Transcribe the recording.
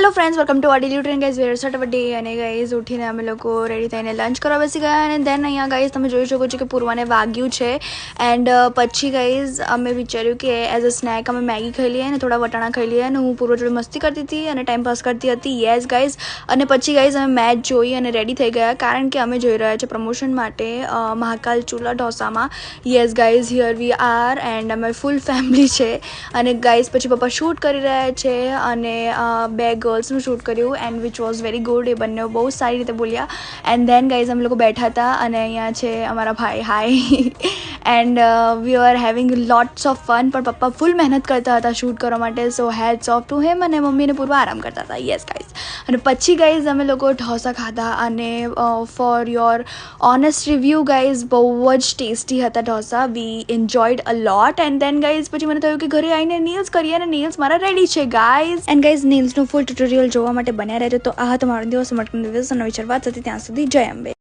Hello friends, welcome to our daily routine guys. Where Saturday અને guys ઉઠીને અમે લોકો રેડી થઈને લંચ કરવા બેસી ગયા અને દેન અહીંયા ગાઈઝ તમે જોઈ શકો છો કે પૂર્વાને વાગ્યું છે એન્ડ પછી ગાઈઝ અમે વિચાર્યું કે એઝ અ સ્નેક અમે મેગી ખાઈ લઈએ અને થોડા વટાણા ખાઈ લઈએ અને હું પૂર્વ જોડે મસ્તી કરતી હતી અને ટાઈમ પાસ કરતી હતી. Yes guys. અને પછી ગાઈઝ અમે મેચ જોઈ અને રેડી થઈ ગયા કારણ કે અમે જોઈ રહ્યા છીએ પ્રમોશન માટે મહાકાલ ચૂલા ઢોસામાં. Yes guys, here we are and અમે ફૂલ ફેમિલી છે અને ગાઈઝ પછી પપ્પા શૂટ કરી રહ્યા છે અને બે ગર્લ્સનું શૂટ કર્યું and which was very good. એ બંને બહુ સારી રીતે બોલ્યા એન્ડ ધેન ગાઈઝ અમે લોકો બેઠા હતા અને અહીંયા છે અમારા ભાઈ hi and we are having lots of fun. પણ પપ્પા ફૂલ મહેનત કરતા હતા શૂટ કરવા માટે, so hats off to him. અને મમ્મીને પૂર્વ આરામ કરતા હતા. Yes guys. અને પછી ગાઈઝ અમે લોકો ઢોસા ખાધા અને for your honest review guys બહુ જ ટેસ્ટી હતા dosa. We enjoyed a lot and then guys પછી મને થયું કે ઘરે આવીને નેલ્સ કરીએ અને નેલ્સ મારા રેડી છે ગાઈઝ. એન્ડ ગાઈઝ નેલ્સનું ફૂલ ટ્યુટોરિયલ જોવા માટે બન્યા રહેજો. તો આ તમારો દિવસ સમર્પણ દિવસ અને વિચાર વાત હતી. ત્યાં સુધી જય અંબે.